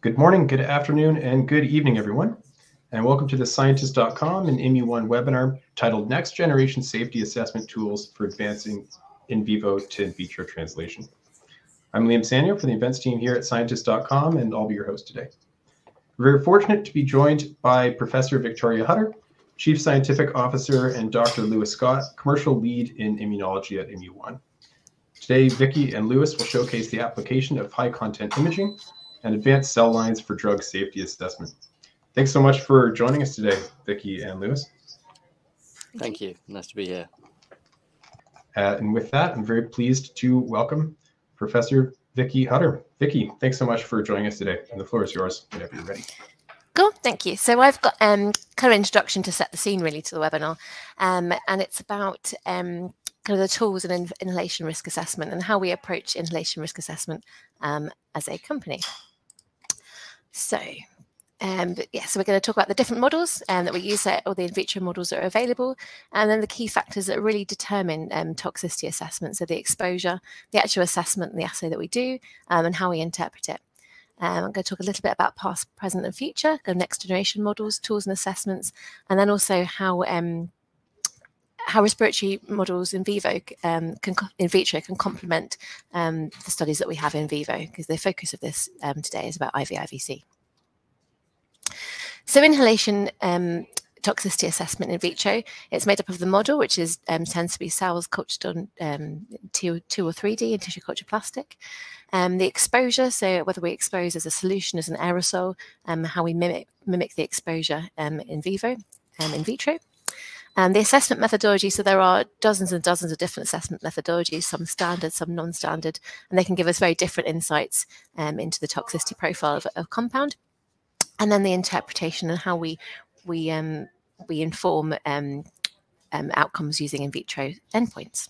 Good morning, good afternoon, and good evening, everyone. And welcome to the Scientist.com and IMU1 webinar titled Next Generation Safety Assessment Tools for Advancing in Vivo to in Vitro Translation. I'm Liam Sanyo for the events team here at Scientist.com, and I'll be your host today. We're very fortunate to be joined by Professor Victoria Hutter, Chief Scientific Officer, and Dr. Lewis Scott, Commercial Lead in Immunology at IMU1. Today, Vicky and Lewis will showcase the application of high-content imaging and advanced cell lines for drug safety assessment. Thanks so much for joining us today, Vicky and Lewis. Thank you. Nice to be here. And with that, I'm very pleased to welcome Professor Vicky Hutter. Vicky, thanks so much for joining us today. And the floor is yours whenever you're ready. Cool, thank you. So I've got kind of introduction to set the scene really to the webinar, and it's about kind of the tools in inhalation risk assessment and how we approach inhalation risk assessment as a company. So, so we're going to talk about the different models that we use, all the in vitro models that are available, and then the key factors that really determine toxicity assessment. So the exposure, the actual assessment, and the assay that we do, and how we interpret it. I'm going to talk a little bit about past, present, and future, the next generation models, tools, and assessments, and then also how respiratory models in vitro can complement the studies that we have in vivo, because the focus of this today is about IVIVC. So inhalation toxicity assessment in vitro, it's made up of the model, which is tends to be cells cultured on 2 or 3D in tissue culture plastic. The exposure, so whether we expose as a solution, as an aerosol, how we mimic the exposure in vivo, in vitro. The assessment methodology, so there are dozens and dozens of different assessment methodologies, some standard, some non-standard, and they can give us very different insights into the toxicity profile of a compound. And then the interpretation and how we inform outcomes using in vitro endpoints.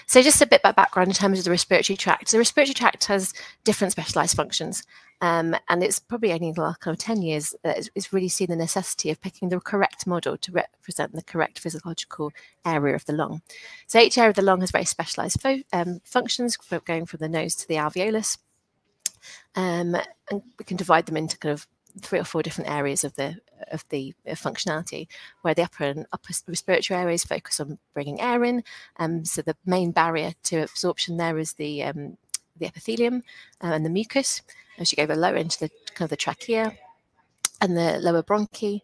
So just a bit about background in terms of the respiratory tract. So the respiratory tract has different specialized functions, and it's probably only in the last kind of 10 years that it's really seen the necessity of picking the correct model to represent the correct physiological area of the lung. So each area of the lung has very specialized functions, going from the nose to the alveolus, and we can divide them into kind of 3 or 4 different areas of the functionality, where the upper respiratory areas focus on bringing air in. So the main barrier to absorption there is the epithelium and the mucus. As you go lower into the kind of the trachea and the lower bronchi,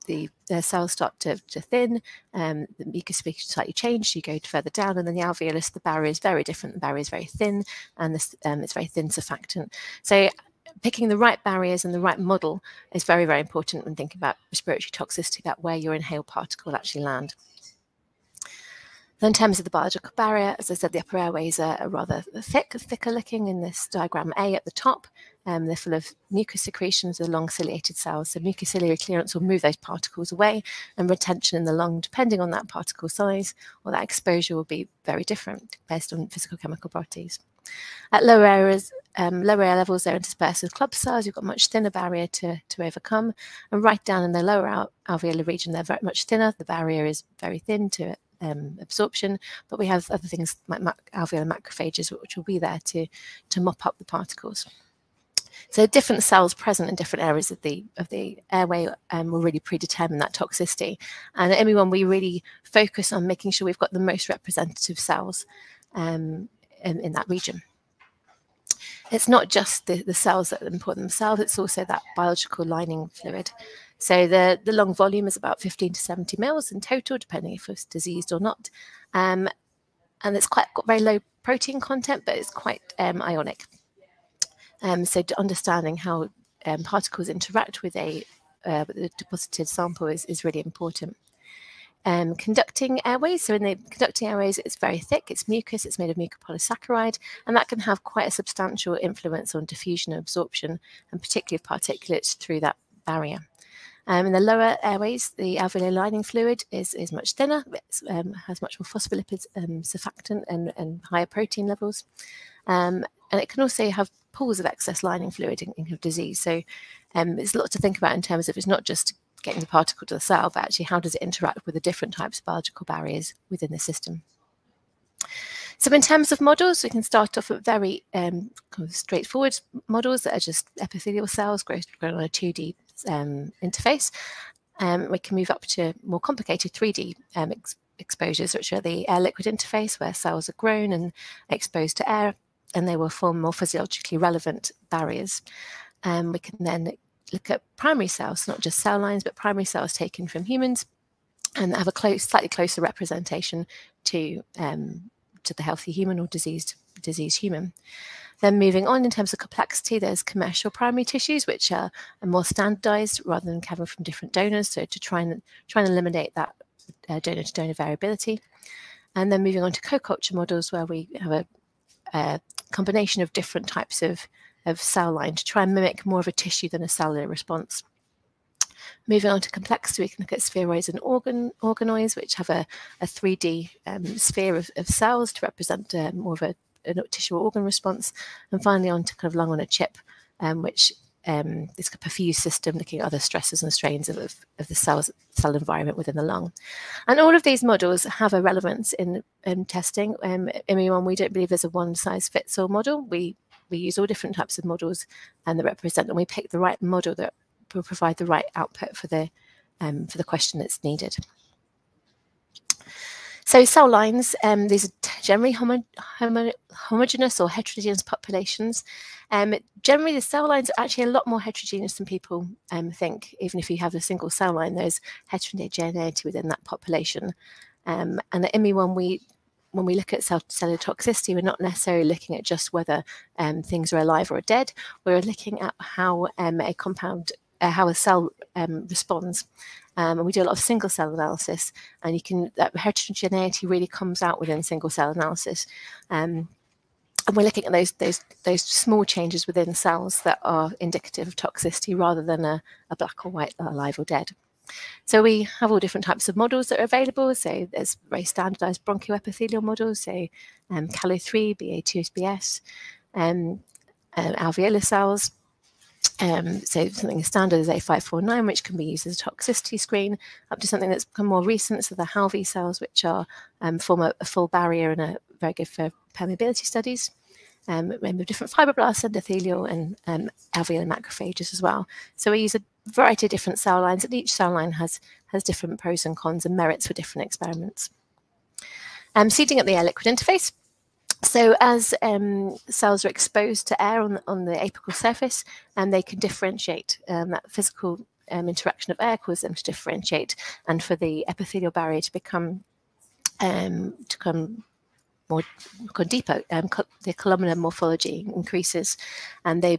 the cells start to thin, the mucus species slightly change, you go further down, and then the alveolus, the barrier is very different. The barrier is very thin, and it's very thin surfactant. So picking the right barriers and the right model is very, very important when thinking about respiratory toxicity, about where your inhaled particle will actually land. Then in terms of the biological barrier, as I said, the upper airways are rather thicker looking in this diagram A at the top. They're full of mucus secretions, the long ciliated cells. So mucociliary clearance will move those particles away, and retention in the lung, depending on that particle size or that exposure, will be very different based on physical chemical properties. At lower air levels, they're interspersed with club cells. You've got a much thinner barrier to overcome. And right down in the lower alveolar region, they're very much thinner. The barrier is very thin to absorption, but we have other things like alveolar macrophages, which will be there to mop up the particles. So different cells present in different areas of the airway will really predetermine that toxicity. And at IMU1, we really focus on making sure we've got the most representative cells in that region. It's not just the cells that are important themselves, it's also that biological lining fluid. So the lung volume is about 15 to 70 mils in total, depending if it's diseased or not. And it's got very low protein content, but it's quite ionic. So understanding how particles interact with the deposited sample is really important. Conducting airways. So in the conducting airways, it's very thick, it's mucus, it's made of mucopolysaccharide, and that can have quite a substantial influence on diffusion and absorption, and particularly of particulates through that barrier. In the lower airways, the alveolar lining fluid is much thinner, has much more phospholipids, surfactant, and higher protein levels. And it can also have pools of excess lining fluid in disease. So there's a lot to think about in terms of it's not just getting the particle to the cell, but actually how does it interact with the different types of biological barriers within the system. So in terms of models, we can start off with very kind of straightforward models that are just epithelial cells grown on a 2D interface. We can move up to more complicated 3D exposures, which are the air-liquid interface, where cells are grown and exposed to air, and they will form more physiologically relevant barriers. We can then look at primary cells, not just cell lines, but primary cells taken from humans, and have a slightly closer representation to the healthy human or diseased human. Then moving on in terms of complexity, there's commercial primary tissues, which are more standardized rather than coming from different donors, so to try and eliminate that donor-to-donor variability. And then moving on to co-culture models, where we have a combination of different types of cell line to try and mimic more of a tissue than a cellular response. Moving on to complexity, we can look at spheroids and organoids, which have a 3D sphere of cells to represent more of a tissue or organ response. And finally on to kind of lung on a chip, which is a perfused system looking at other stresses and strains of the cell environment within the lung. And all of these models have a relevance in testing. ME1, we don't believe there's a one-size-fits-all model. We use all different types of models that represent, and we pick the right model that will provide the right output for the question that's needed. So cell lines, these are generally homogeneous or heterogeneous populations. Generally, the cell lines are actually a lot more heterogeneous than people think. Even if you have a single cell line, there's heterogeneity within that population. And at ME1, when we look at cellular toxicity, we're not necessarily looking at just whether things are alive or dead. We're looking at how how a cell responds. And we do a lot of single cell analysis, and that heterogeneity really comes out within single cell analysis. And we're looking at those small changes within cells that are indicative of toxicity rather than a black or white, alive or dead. So we have all different types of models that are available. So there's very standardized bronchoepithelial models, so Calo3, BA2SBS, alveolar cells. So something as standard as A549, which can be used as a toxicity screen, up to something that's become more recent, so the Halvi cells, which are form a full barrier and are very good for permeability studies. We have different fibroblasts, endothelial, and alveolar macrophages as well. So we use a variety of different cell lines, and each cell line has different pros and cons and merits for different experiments. Seeding at the air-liquid interface. So as cells are exposed to air on the apical surface, and they can differentiate, that physical interaction of air causes them to differentiate, and for the epithelial barrier to become more deeper, the columnar morphology increases, and the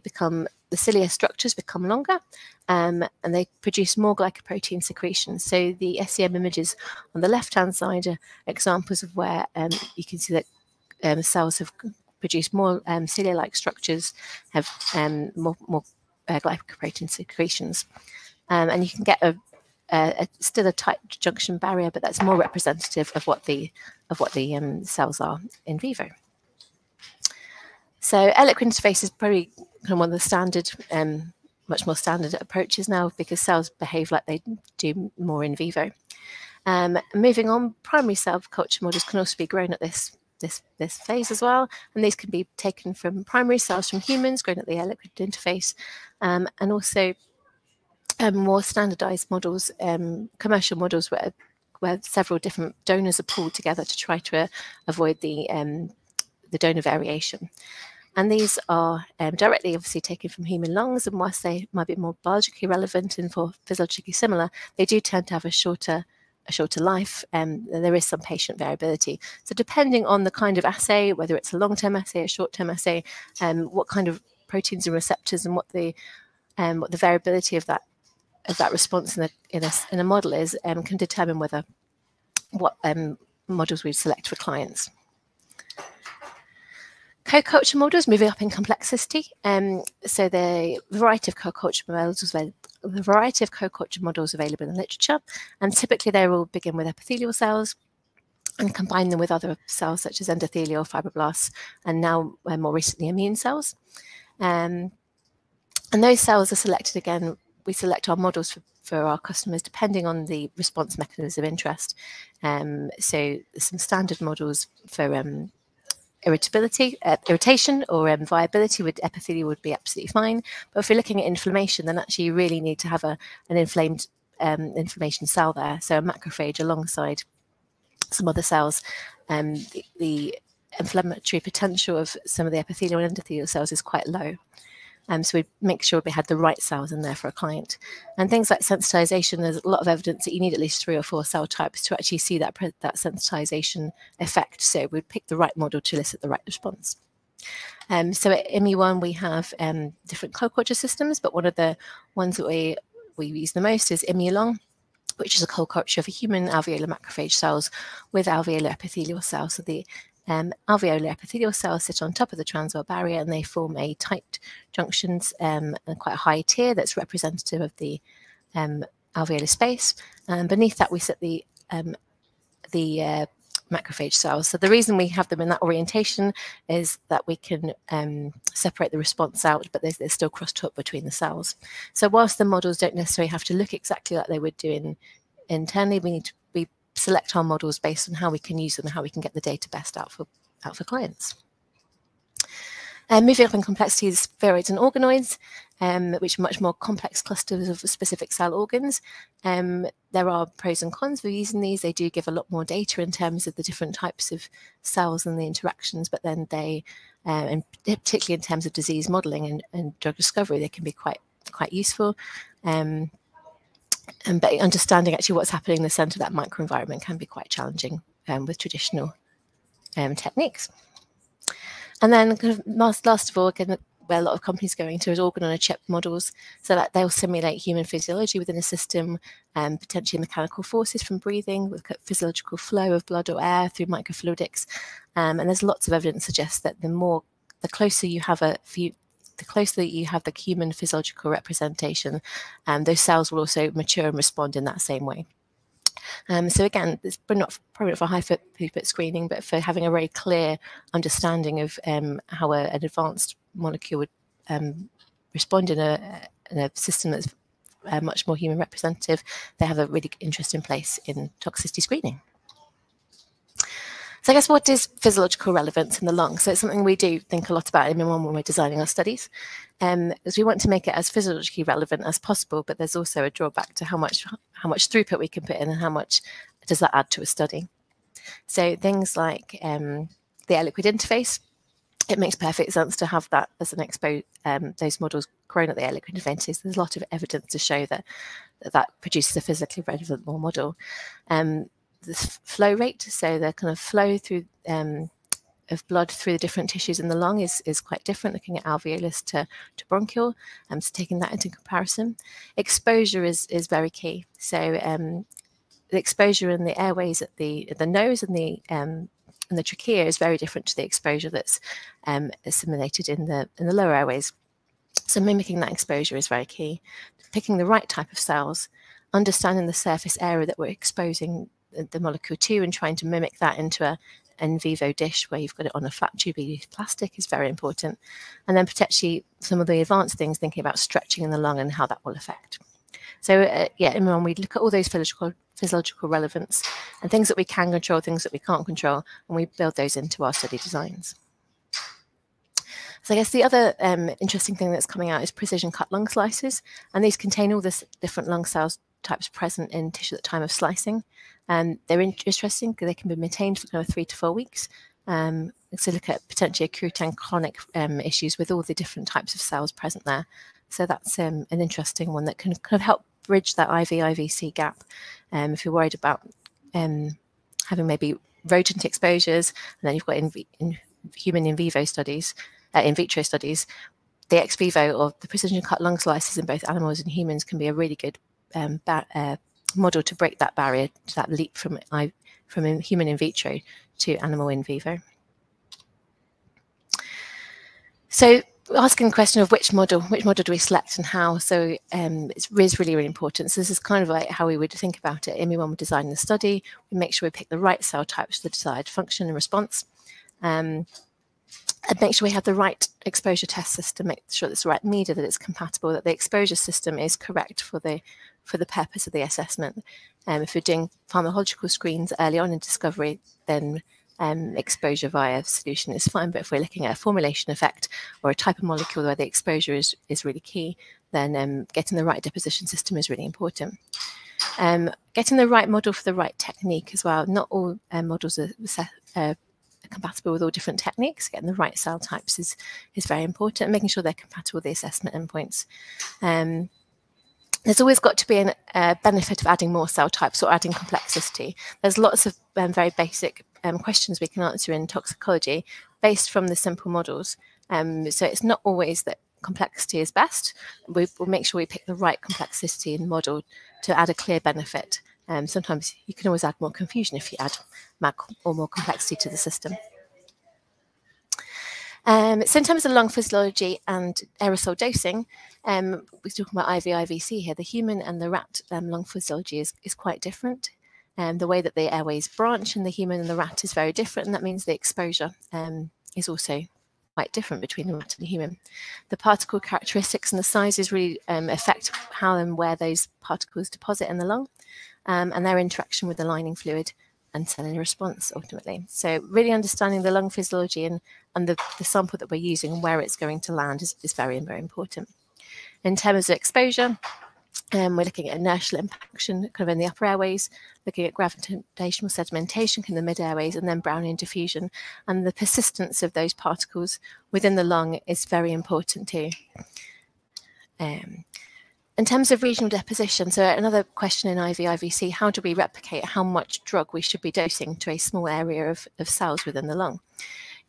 cilia structures become longer, and they produce more glycoprotein secretion. So the SEM images on the left-hand side are examples of where you can see that cells have produced more cilia-like structures, have more glycoprotein secretions, and you can get still a tight junction barrier, but that's more representative of what the cells are in vivo. So air-liquid interface is probably kind of one of the standard, much more standard approaches now, because cells behave like they do more in vivo. Moving on, primary cell culture models can also be grown at this phase as well, and these can be taken from primary cells from humans grown at the air-liquid interface, and also more standardized models, commercial models where several different donors are pooled together to try to avoid the donor variation. And these are directly obviously taken from human lungs, and whilst they might be more biologically relevant and for physiologically similar, they do tend to have a shorter life, and there is some patient variability. So depending on the kind of assay, whether it's a long-term assay, a short-term assay, what kind of proteins and receptors, and what the variability of that response in a model is, can determine what models we select for clients. Co-culture models, moving up in complexity. So the variety of co-culture models available in the literature, and typically they will begin with epithelial cells and combine them with other cells such as endothelial, fibroblasts, and now more recently immune cells. And those cells are selected again. We select our models for our customers depending on the response mechanisms of interest. So there's some standard models for irritation or viability with epithelial would be absolutely fine. But if we're looking at inflammation, then actually you really need to have an inflamed inflammation cell there. So a macrophage alongside some other cells. The inflammatory potential of some of the epithelial and endothelial cells is quite low. So we make sure we had the right cells in there for a client. And things like sensitization, there's a lot of evidence that you need at least 3 or 4 cell types to actually see that sensitization effect. So we'd pick the right model to elicit the right response. So at IMU1, we have different co-culture systems, but one of the ones that we use the most is IMU-LONG, which is a co-culture of human alveolar macrophage cells with alveolar epithelial cells. So the alveolar epithelial cells sit on top of the transwell barrier, and they form a tight junctions and quite a high tier that's representative of the alveolar space. And beneath that, we set the macrophage cells. So the reason we have them in that orientation is that we can separate the response out, but there's still crosstalk between the cells. So whilst the models don't necessarily have to look exactly like they would do internally, we select our models based on how we can use them and how we can get the data best out for clients. Moving up in complexity is spheroids and organoids, which are much more complex clusters of specific cell organs. There are pros and cons for using these. They do give a lot more data in terms of the different types of cells and the interactions, but then they, and particularly in terms of disease modelling and drug discovery, they can be quite useful. But understanding actually what's happening in the centre of that microenvironment can be quite challenging with traditional techniques. And then kind of last of all, again, where a lot of companies are going to is organ-on-a-chip models, so that they'll simulate human physiology within a system, potentially mechanical forces from breathing, with physiological flow of blood or air through microfluidics. And there's lots of evidence suggests that the closer you have the human physiological representation, those cells will also mature and respond in that same way. So again, it's probably not for high throughput screening, but for having a very clear understanding of how an advanced molecule would respond in a system that's much more human representative, they have a really interesting place in toxicity screening. So I guess what is physiological relevance in the lung? So it's something we do think a lot about in IMU1 when we're designing our studies, because we want to make it as physiologically relevant as possible, but there's also a drawback to how much throughput we can put in and how much does that add to a study. So things like the air-liquid interface, it makes perfect sense to have that as an those models grown at the air-liquid interface. There's a lot of evidence to show that produces a physically relevant model. The flow rate, so the kind of flow through of blood through the different tissues in the lung is quite different, looking at alveolus to bronchial, so taking that into comparison. Exposure is very key. So the exposure in the airways at the nose and the trachea is very different to the exposure that's assimilated in the lower airways. So mimicking that exposure is very key. Picking the right type of cells, understanding the surface area that we're exposing the molecule to, and trying to mimic that into an in vivo dish where you've got it on a flat tube used plastic is very important. And then potentially some of the advanced things, thinking about stretching in the lung and how that will affect. So yeah, in IMU1, we look at all those physiological relevance and things that we can control, things that we can't control, and we build those into our study designs. So I guess the other interesting thing that's coming out is precision cut lung slices, and these contain all this different lung cells types present in tissue at the time of slicing. They're interesting because they can be maintained for kind of 3 to 4 weeks. So look at potentially acute and chronic issues with all the different types of cells present there. So that's an interesting one that can kind of help bridge that IV-IVC gap. If you're worried about having maybe rodent exposures, and then you've got in human in vitro studies, the ex vivo or the precision cut lung slices in both animals and humans can be a really good model to break that barrier, to that leap from human in vitro to animal in vivo. So asking the question of which model do we select and how? So it's really, really important. So this is kind of like how we would think about it. IMU1 would design the study, we make sure we pick the right cell types for the desired function and response, and make sure we have the right exposure test system, make sure it's the right media, that it's compatible, that the exposure system is correct for the purpose of the assessment. If we're doing pharmacological screens early on in discovery, then exposure via solution is fine. But if we're looking at a formulation effect or a type of molecule where the exposure is really key, then getting the right deposition system is really important. Getting the right model for the right technique as well. Not all models are compatible with all different techniques. Getting the right cell types is very important, and making sure they're compatible with the assessment endpoints. There's always got to be a benefit of adding more cell types or adding complexity. There's lots of very basic questions we can answer in toxicology based from the simple models. So it's not always that complexity is best. We'll make sure we pick the right complexity in the model to add a clear benefit. Sometimes you can always add more confusion if you add or more complexity to the system. So in terms of lung physiology and aerosol dosing, we're talking about IVC here. The human and the rat lung physiology is quite different. The way that the airways branch in the human and the rat is very different, and that means the exposure is also quite different between the rat and the human. The particle characteristics and the sizes really affect how and where those particles deposit in the lung, and their interaction with the lining fluid and cellular response ultimately. So really understanding the lung physiology and the sample that we're using and where it's going to land is very, very important. In terms of exposure, we're looking at inertial impaction kind of in the upper airways, looking at gravitational sedimentation in the mid airways, and then Brownian diffusion. And the persistence of those particles within the lung is very important too. In terms of regional deposition, so another question in IVC, how do we replicate how much drug we should be dosing to a small area of cells within the lung?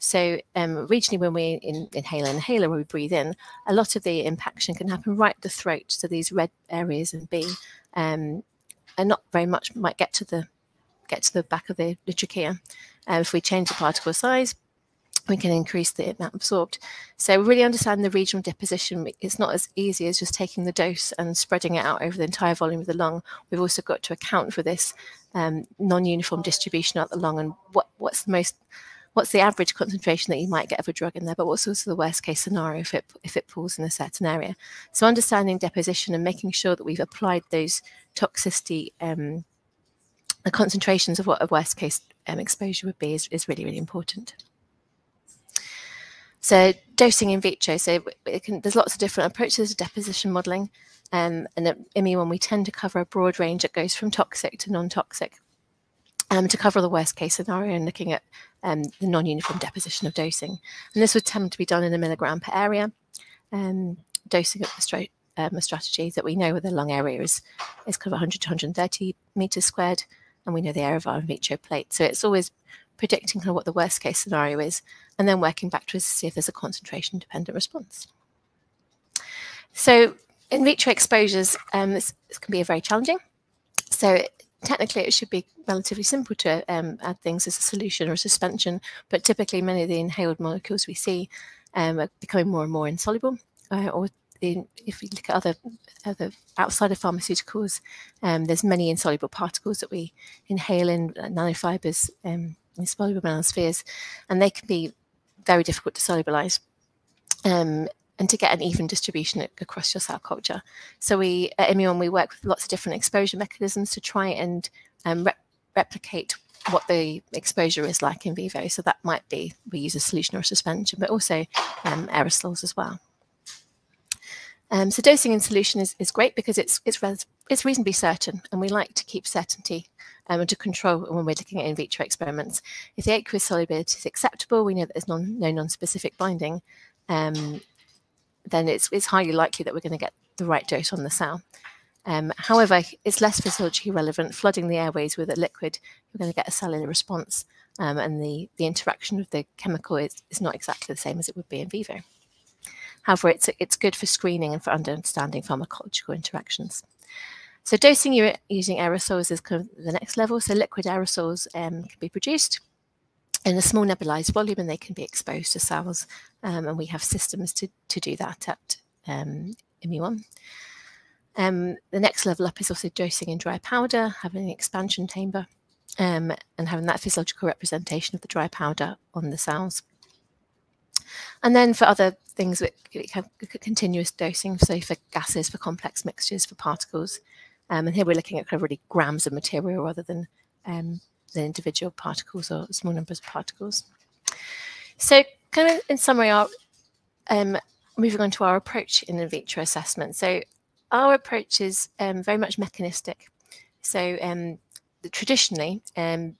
So regionally, when we inhale an inhaler or we breathe in, a lot of the impaction can happen right at the throat. So these red areas in B, and not very much might get to the back of the trachea. If we change the particle size, we can increase the amount absorbed. So really understanding the regional deposition, it's not as easy as just taking the dose and spreading it out over the entire volume of the lung. We've also got to account for this non-uniform distribution out the lung, and what's the average concentration that you might get of a drug in there, but what's also the worst case scenario if it pools in a certain area. So understanding deposition and making sure that we've applied those toxicity, the concentrations of what a worst case exposure would be is really, really important. So dosing in vitro, so there's lots of different approaches to deposition modelling, and at IMI1 we tend to cover a broad range that goes from toxic to non-toxic, to cover the worst case scenario and looking at the non-uniform deposition of dosing. And this would tend to be done in a milligram per area, dosing at the strategy that we know where the lung area is kind of 100 to 130 meters squared, and we know the area of our in vitro plate. So it's always predicting kind of what the worst case scenario is, and then working backwards to see if there's a concentration dependent response. So in vitro exposures, this can be very challenging. So technically it should be relatively simple to add things as a solution or a suspension, but typically many of the inhaled molecules we see are becoming more and more insoluble, if we look at other outside of pharmaceuticals, there's many insoluble particles that we inhale in nanofibers, insoluble nanospheres, and they can be very difficult to solubilize and to get an even distribution across your cell culture. So at IMI1 we work with lots of different exposure mechanisms to try and replicate what the exposure is like in vivo. So that might be we use a solution or a suspension, but also aerosols as well. So dosing in solution is great because it's reasonably certain, and we like to keep certainty and to control when we're looking at in vitro experiments. If the aqueous solubility is acceptable, we know that there's no non-specific binding, then it's highly likely that we're going to get the right dose on the cell. However, it's less physiologically relevant. Flooding the airways with a liquid, you're going to get a cellular response, and the interaction of the chemical is not exactly the same as it would be in vivo. However, it's good for screening and for understanding pharmacological interactions. So dosing using aerosols is kind of the next level. So liquid aerosols can be produced in a small nebulized volume, and they can be exposed to cells. And we have systems to do that at IMI1. The next level up is also dosing in dry powder, having an expansion chamber, and having that physiological representation of the dry powder on the cells. And then for other things, we have continuous dosing, so for gases, for complex mixtures, for particles. And here we're looking at kind of really grams of material rather than than individual particles or small numbers of particles. So kind of in summary, moving on to our approach in in vitro assessment. So our approach is very much mechanistic. So traditionally, in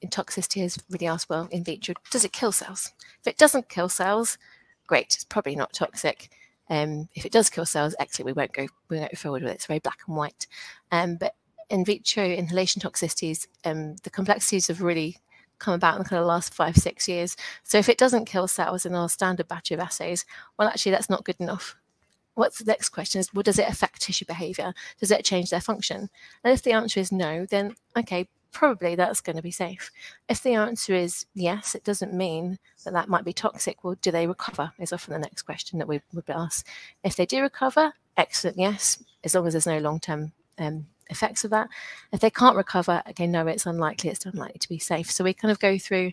toxicity has really asked, well, in vitro, does it kill cells? If it doesn't kill cells, great, it's probably not toxic. If it does kill cells, actually we won't go forward with it. It's very black and white. But in vitro inhalation toxicities, the complexities have really come about in the kind of last 5-6 years. So if it doesn't kill cells in our standard batch of assays, well, actually that's not good enough. What's the next question is, well, does it affect tissue behavior? Does it change their function? And if the answer is no, then okay, probably that's going to be safe. If the answer is yes, it doesn't mean that that might be toxic. Well, do they recover is often the next question that we would be asked. If they do recover, excellent, yes, as long as there's no long-term effects of that. If they can't recover, again, no, it's unlikely to be safe. So we kind of go through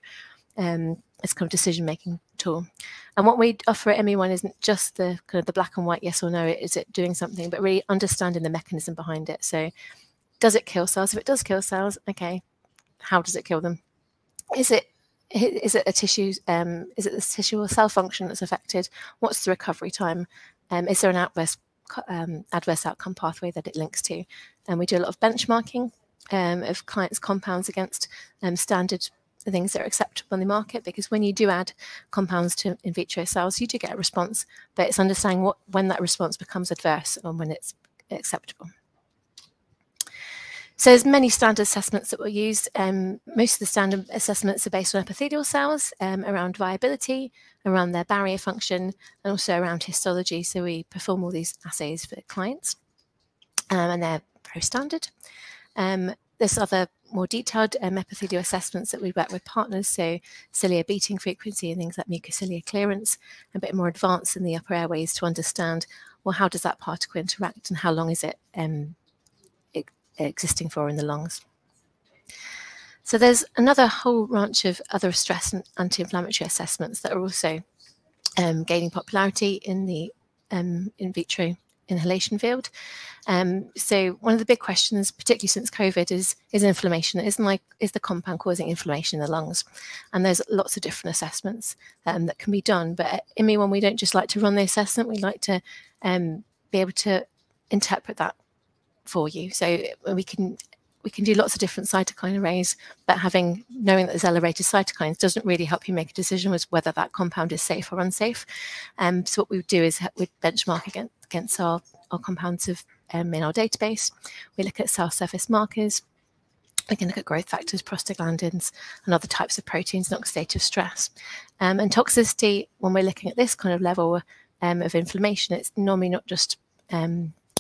this kind of decision-making tool. And what we offer at ME1 isn't just the kind of the black and white yes or no, is it doing something, but really understanding the mechanism behind it. So does it kill cells? If it does kill cells, okay, how does it kill them? Is it a tissue? Is it the tissue or cell function that's affected? What's the recovery time? Is there an adverse outcome pathway that it links to? And we do a lot of benchmarking of clients' compounds against standard things that are acceptable in the market, because when you do add compounds to in vitro cells, you do get a response, but it's understanding when that response becomes adverse and when it's acceptable. So there's many standard assessments that were used. Most of the standard assessments are based on epithelial cells, around viability, around their barrier function, and also around histology. So we perform all these assays for clients, and they're very standard. There's other more detailed epithelial assessments that we work with partners, so cilia beating frequency and things like mucociliary clearance, a bit more advanced in the upper airways to understand, well, how does that particle interact and how long is it existing for in the lungs. So there's another whole range of other stress and anti-inflammatory assessments that are also gaining popularity in the in vitro inhalation field. So one of the big questions, particularly since COVID, is inflammation. Is the compound causing inflammation in the lungs? And there's lots of different assessments that can be done. But at ME1, we don't just like to run the assessment. We like to be able to interpret that for you. So we can do lots of different cytokine arrays, but knowing that there's elevated cytokines doesn't really help you make a decision as whether that compound is safe or unsafe. So what we do is we benchmark against our compounds in our database. We look at cell surface markers. We can look at growth factors, prostaglandins, and other types of proteins and oxidative stress. And toxicity, when we're looking at this kind of level of inflammation, it's normally not just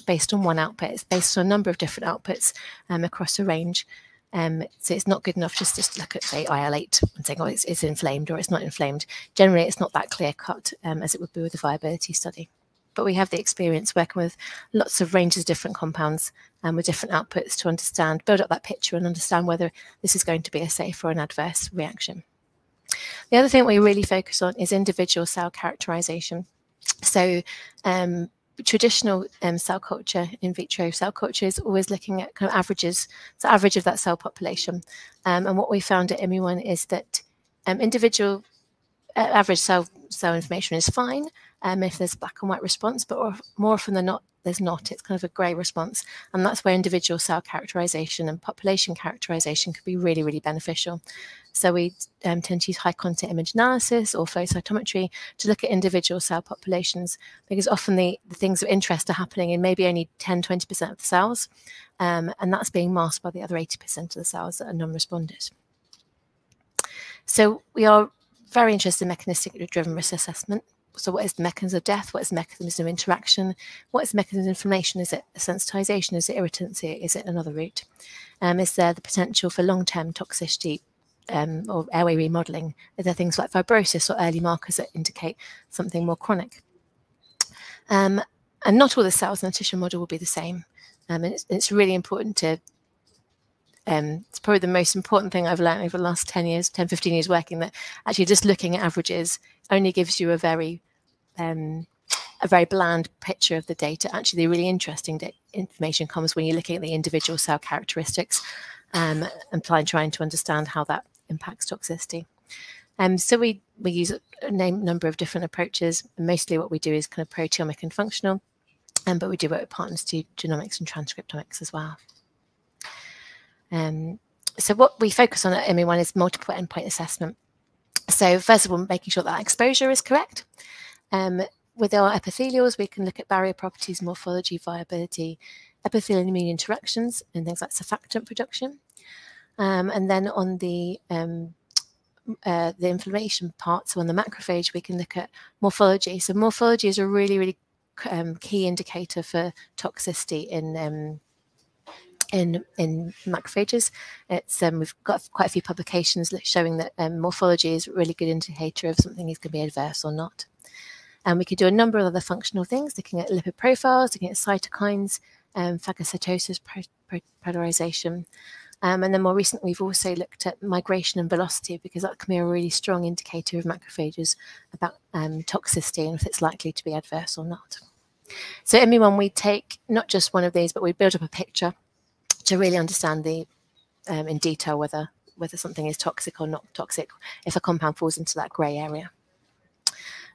based on one output. It's based on a number of different outputs across a range. So it's not good enough just to look at, say, IL-8 and saying, oh, it's inflamed or it's not inflamed. Generally, it's not that clear-cut as it would be with a viability study. But we have the experience working with lots of ranges of different compounds and with different outputs to build up that picture and understand whether this is going to be a safe or an adverse reaction. The other thing we really focus on is individual cell characterization. So traditional cell culture, in vitro cell culture, is always looking at kind of averages, so average of that cell population. And what we found at ME1 is that individual average cell information is fine if there's black and white response, but more often than not, there's not. It's kind of a grey response. And that's where individual cell characterization and population characterization could be really, really beneficial. So we tend to use high content image analysis or flow cytometry to look at individual cell populations, because often the things of interest are happening in maybe only 10–20% of the cells, and that's being masked by the other 80% of the cells that are non-responders. So we are very interested in mechanistic driven risk assessment. So what is the mechanism of death? What is the mechanism of interaction? What is the mechanism of inflammation? Is it sensitization? Is it irritancy? Is it another route? Is there the potential for long-term toxicity or airway remodeling? Are there things like fibrosis or early markers that indicate something more chronic? And not all the cells in the tissue model will be the same. And it's really important to it's probably the most important thing I've learned over the last 10–15 years working, that actually just looking at averages only gives you a very bland picture of the data. Actually, the really interesting information comes when you're looking at the individual cell characteristics and trying to understand how that impacts toxicity. So we use a number of different approaches. Mostly what we do is kind of proteomic and functional, but we do work with partners to genomics and transcriptomics as well. So what we focus on at ME1 is multiple endpoint assessment. So first of all, making sure that exposure is correct. With our epithelials, we can look at barrier properties, morphology, viability, epithelial and immune interactions, and things like surfactant production. And then on the inflammation part, so on the macrophage, we can look at morphology. So morphology is a really, really key indicator for toxicity in macrophages. It's we've got quite a few publications showing that morphology is a really good indicator of something is going to be adverse or not. And we could do a number of other functional things, looking at lipid profiles, looking at cytokines, phagocytosis, polarization. And then more recently, we've also looked at migration and velocity, because that can be a really strong indicator of macrophages about toxicity and if it's likely to be adverse or not. So at ME1, we take not just one of these, but we build up a picture to really understand in detail whether something is toxic or not toxic, if a compound falls into that grey area.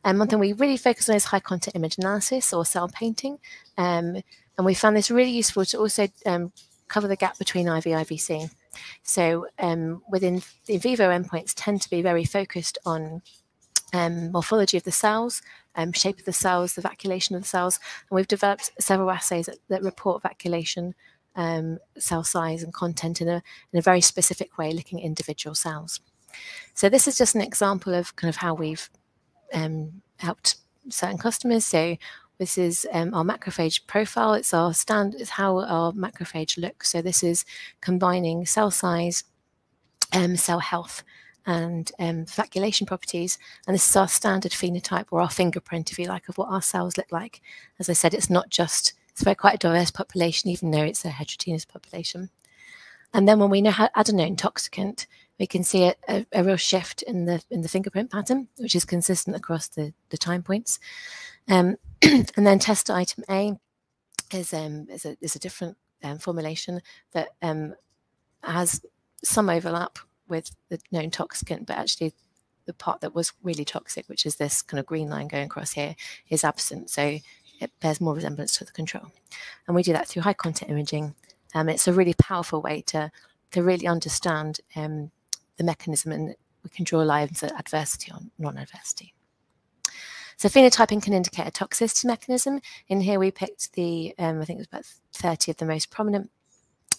One thing we really focus on is high content image analysis, or cell painting. And we found this really useful to also cover the gap between IV and IVC. So within the in vivo endpoints tend to be very focused on morphology of the cells, shape of the cells, the vacuolation of the cells. And we've developed several assays that report vacuolation, cell size and content in a very specific way, looking at individual cells. So this is just an example of kind of how we've helped certain customers. So this is our macrophage profile. It's how our macrophage looks. So this is combining cell size, cell health, and vacuolation properties. And this is our standard phenotype, or our fingerprint, if you like, of what our cells look like. As I said, it's quite a diverse population, even though it's a heterogeneous population. And then when we know how to add a known toxicant, we can see a real shift in the fingerprint pattern, which is consistent across the time points. And then test item A is a different formulation that has some overlap with the known toxicant, but actually the part that was really toxic, which is this kind of green line going across here, is absent. So it bears more resemblance to the control. And we do that through high content imaging. It's a really powerful way to really understand the mechanism, and we can draw lines at adversity or non-adversity. So phenotyping can indicate a toxicity mechanism. In here we picked I think it was about 30 of the most prominent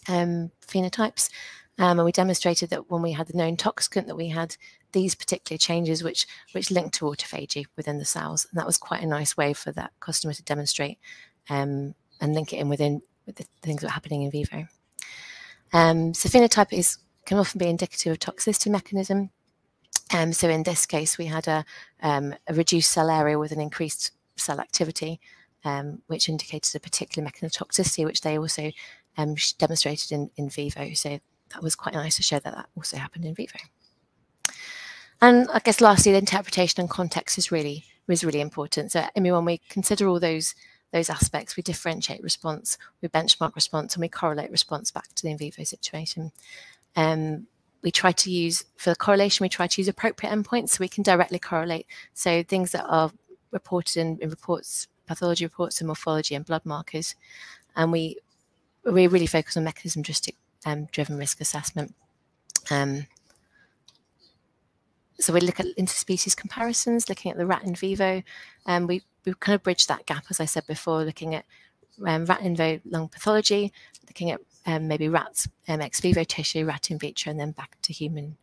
phenotypes. And we demonstrated that when we had the known toxicant, that we had these particular changes which linked to autophagy within the cells. And that was quite a nice way for that customer to demonstrate and link it in with the things that are happening in vivo. So phenotype can often be indicative of toxicity mechanism. So in this case, we had a reduced cell area with an increased cell activity, which indicated a particular mechanism of toxicity, which they also demonstrated in vivo. So that was quite nice to show that also happened in vivo. And I guess lastly, the interpretation and context is really important. So at ME1, we consider all those aspects. We differentiate response, we benchmark response, and we correlate response back to the in vivo situation. We try to use, for the correlation, we try to use appropriate endpoints so we can directly correlate. So things that are reported in reports, pathology reports, and morphology and blood markers. And we really focus on mechanism-driven risk assessment. So we look at interspecies comparisons, looking at the rat in vivo. We kind of bridged that gap, as I said before, looking at rat in vivo lung pathology, looking at maybe rats ex vivo tissue, rat in vitro, and then back to human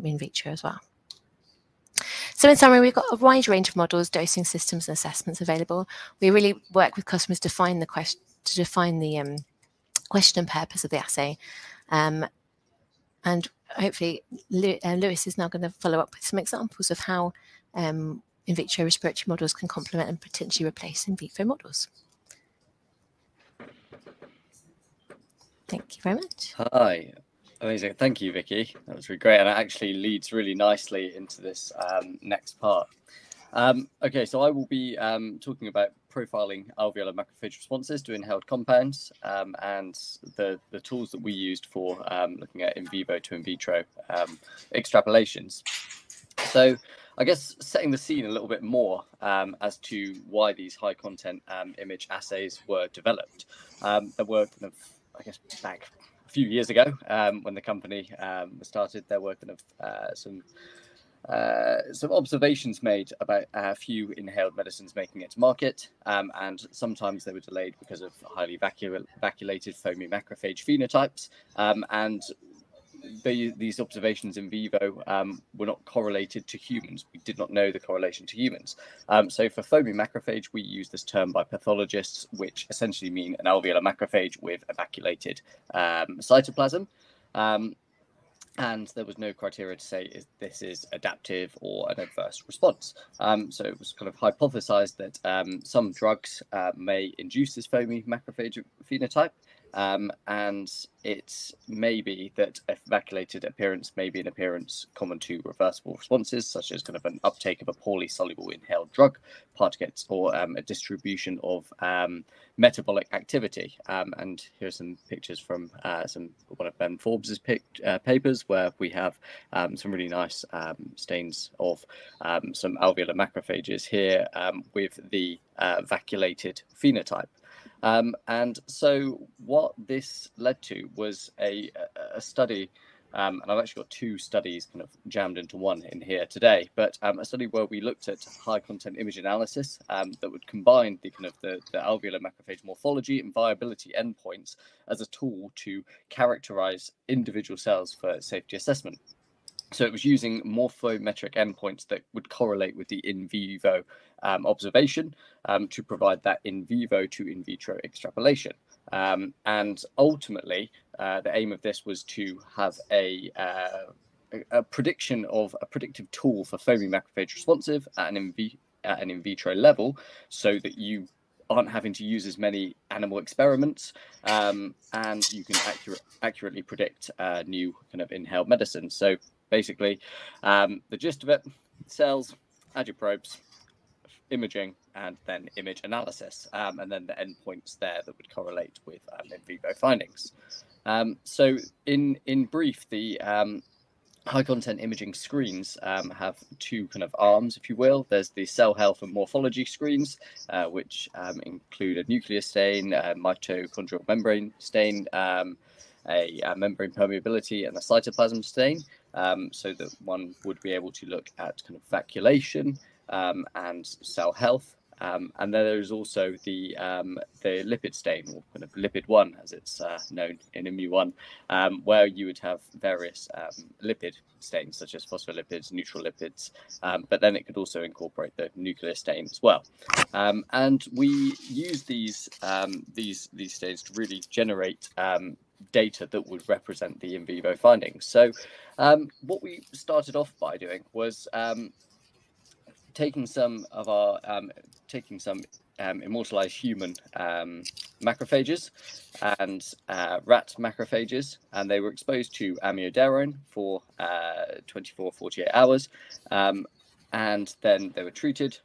in vitro as well. So in summary, we've got a wide range of models, dosing systems, and assessments available. We really work with customers to define the question and purpose of the assay. And hopefully Lewis is now going to follow up with some examples of how in vitro respiratory models can complement and potentially replace in vitro models. Thank you very much. Hi. Amazing. Thank you, Vicky. That was really great. And it actually leads really nicely into this next part. Okay, so I will be talking about profiling alveolar macrophage responses to inhaled compounds and the tools that we used for looking at in vivo to in vitro extrapolations. So I guess setting the scene a little bit more as to why these high content image assays were developed. There were kind of, I guess, back a few years ago when the company was started, there were kind of some observations made about a few inhaled medicines making it to market, and sometimes they were delayed because of highly vacuolated foamy macrophage phenotypes, and these observations in vivo were not correlated to humans. We did not know the correlation to humans. So for foamy macrophage, we use this term by pathologists, which essentially mean an alveolar macrophage with a vacuolated cytoplasm. And there was no criteria to say this is adaptive or an adverse response. So it was kind of hypothesized that some drugs may induce this foamy macrophage phenotype, and it may be that a vacuolated appearance may be an appearance common to reversible responses, such as kind of an uptake of a poorly soluble inhaled drug particles or a distribution of metabolic activity. And here are some pictures from one of Ben Forbes's papers, where we have some really nice stains of some alveolar macrophages here with the vacuolated phenotype. And so what this led to was a study, and I've actually got two studies kind of jammed into one in here today, but a study where we looked at high content image analysis that would combine the kind of the alveolar macrophage morphology and viability endpoints as a tool to characterize individual cells for safety assessment. So it was using morphometric endpoints that would correlate with the in vivo observation to provide that in vivo to in vitro extrapolation. And ultimately, the aim of this was to have a prediction of a predictive tool for foamy macrophage responsive at an in vitro level, so that you aren't having to use as many animal experiments, and you can accurately predict new kind of inhaled medicines. So basically, the gist of it: cells, add your probes, imaging, and then image analysis, and then the endpoints there that would correlate with in vivo findings. So in brief, the high content imaging screens have two kind of arms, if you will. There's the cell health and morphology screens, which include a nuclear stain, a mitochondrial membrane stain, a membrane permeability, and a cytoplasm stain, so that one would be able to look at kind of vacuolation and cell health. And then there's also the lipid stain, or kind of lipid 1, as it's known in IMU1, where you would have various lipid stains, such as phospholipids, neutral lipids, but then it could also incorporate the nuclear stain as well. And we use these stains to really generate data that would represent the in vivo findings. So what we started off by doing was taking some immortalized human macrophages and rat macrophages, and they were exposed to amiodarone for 48 hours, and then they were treated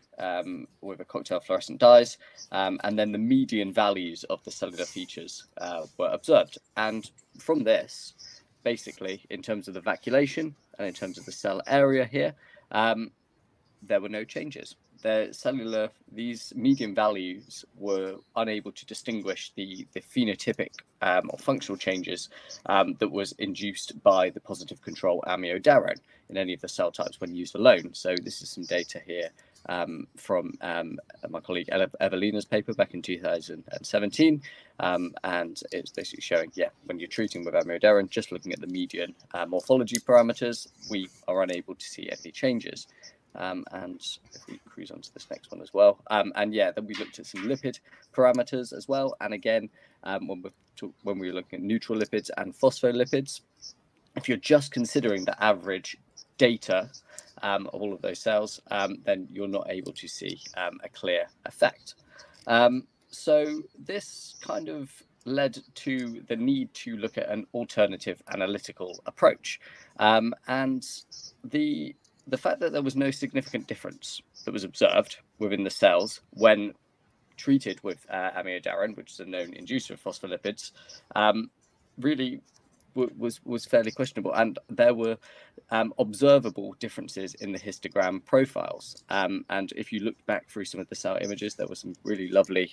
with a cocktail fluorescent dyes, and then the median values of the cellular features were observed. And from this, basically, in terms of the vacuolation and in terms of the cell area here, there were no changes. These median values were unable to distinguish the phenotypic or functional changes that was induced by the positive control amiodarone in any of the cell types when used alone. So this is some data here from my colleague Evelina's paper back in 2017, and it's basically showing, when you're treating with amiodarone, just looking at the median morphology parameters, we are unable to see any changes. And if we cruise on to this next one as well, then we looked at some lipid parameters as well. And again, when we were looking at neutral lipids and phospholipids, if you're just considering the average data of all of those cells, then you're not able to see a clear effect. So this kind of led to the need to look at an alternative analytical approach. And the the fact that there was no significant difference that was observed within the cells when treated with amiodarone, which is a known inducer of phospholipids, really was fairly questionable, and there were observable differences in the histogram profiles. And if you look back through some of the cell images, there were some really lovely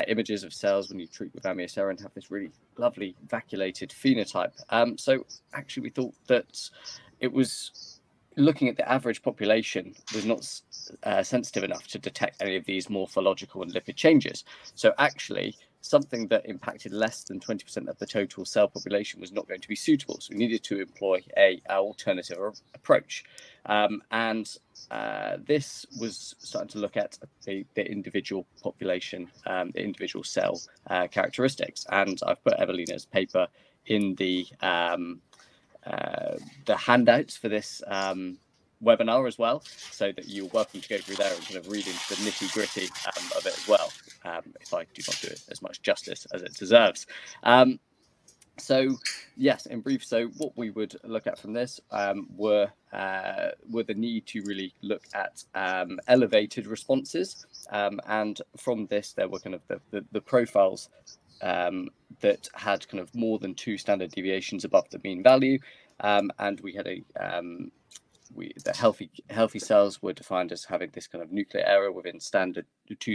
images of cells when you treat with amiodarone have this really lovely vacuolated phenotype. So actually, we thought that it was looking at the average population was not sensitive enough to detect any of these morphological and lipid changes. So actually, something that impacted less than 20% of the total cell population was not going to be suitable. So we needed to employ an alternative approach. This was starting to look at the individual population, the individual cell characteristics. And I've put Evelina's paper in the handouts for this webinar as well, so that you're welcome to go through there and kind of read into the nitty gritty of it as well, if I do not do it as much justice as it deserves. So yes, in brief, so what we would look at from this were the need to really look at elevated responses, and from this there were kind of the profiles that had kind of more than 2 standard deviations above the mean value, and we had the healthy cells were defined as having this kind of nuclear area within 2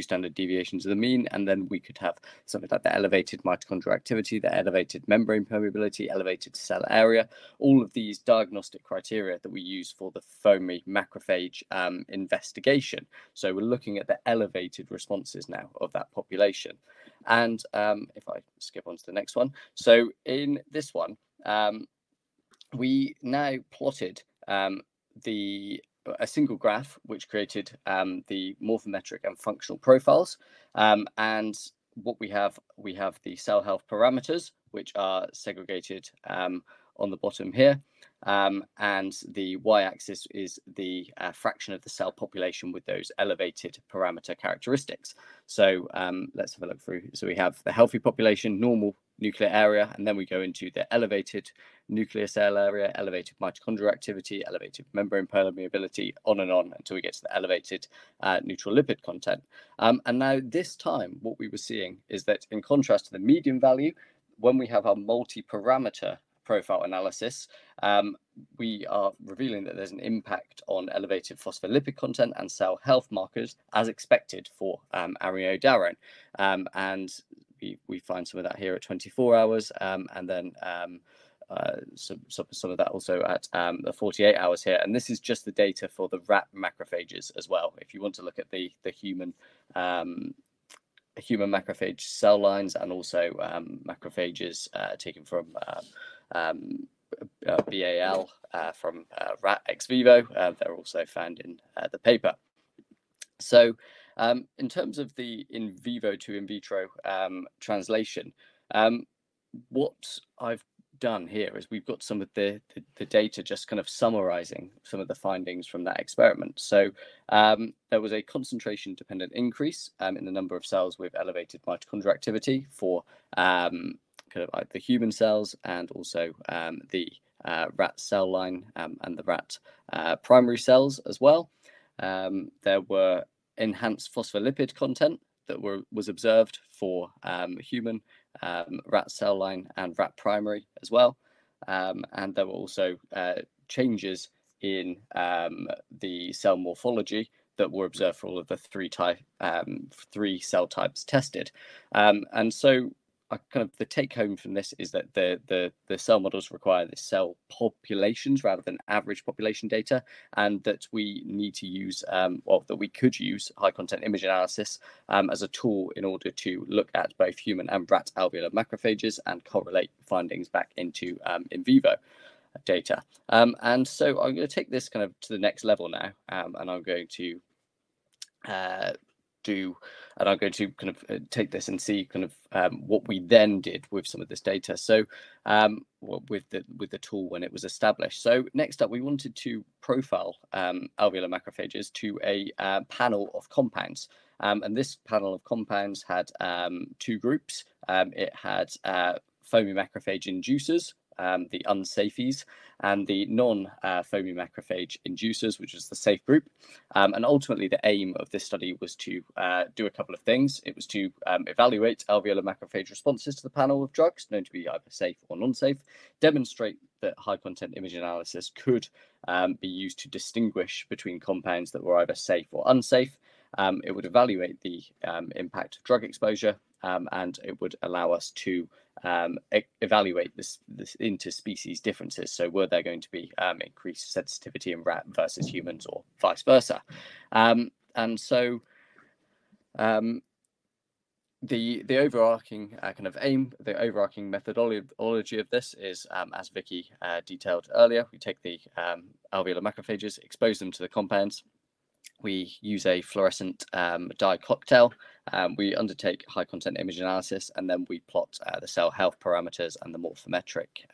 standard deviations of the mean, and then we could have something like the elevated mitochondrial activity, the elevated membrane permeability, elevated cell area, all of these diagnostic criteria that we use for the foamy macrophage investigation. So we're looking at the elevated responses now of that population. And if I skip on to the next one, so in this one, we now plotted a single graph which created the morphometric and functional profiles, and what we have the cell health parameters, which are segregated on the bottom here, and the y-axis is the fraction of the cell population with those elevated parameter characteristics. So let's have a look through. So we have the healthy population, normal nuclear area, and then we go into the elevated nuclear cell area, elevated mitochondrial activity, elevated membrane permeability, on and on until we get to the elevated neutral lipid content. And now this time, what we were seeing is that in contrast to the median value, when we have our multi-parameter profile analysis, we are revealing that there's an impact on elevated phospholipid content and cell health markers as expected for amiodarone. And we find some of that here at 24 hours, and then some of that also at the 48 hours here. And this is just the data for the rat macrophages as well. If you want to look at the human macrophage cell lines, and also macrophages taken from BAL from rat ex vivo, they're also found in the paper. So in terms of the in vivo to in vitro translation, what I've done here is we've got some of the data just kind of summarizing some of the findings from that experiment. So there was a concentration dependent increase in the number of cells with elevated mitochondrial activity for kind of like the human cells, and also the rat cell line and the rat primary cells as well. There were enhanced phospholipid content that was observed for human, rat cell line, and rat primary as well. And there were also changes in the cell morphology that were observed for all of the 3 cell types tested. And so kind of the take home from this is that the cell models require the cell populations rather than average population data, and that we need to use, or that we could use high content image analysis as a tool in order to look at both human and rat alveolar macrophages and correlate findings back into in vivo data. And so I'm going to take this kind of to the next level now, and I'm going to kind of take this and see kind of what we then did with some of this data. So with the tool when it was established. So next up, we wanted to profile alveolar macrophages to a panel of compounds. And this panel of compounds had 2 groups. It had foamy macrophage inducers the unsafes, and the non-foamy macrophage inducers, which is the safe group. And ultimately, the aim of this study was to do a couple of things. It was to evaluate alveolar macrophage responses to the panel of drugs known to be either safe or non-safe, demonstrate that high-content image analysis could be used to distinguish between compounds that were either safe or unsafe. It would evaluate the impact of drug exposure, and it would allow us to evaluate this interspecies differences. So were there going to be increased sensitivity in rat versus humans, or vice versa? And so the overarching kind of aim, the overarching methodology of this is, as Vicky detailed earlier, we take the alveolar macrophages, expose them to the compounds. We use a fluorescent dye cocktail. We undertake high content image analysis, and then we plot the cell health parameters and the morphometric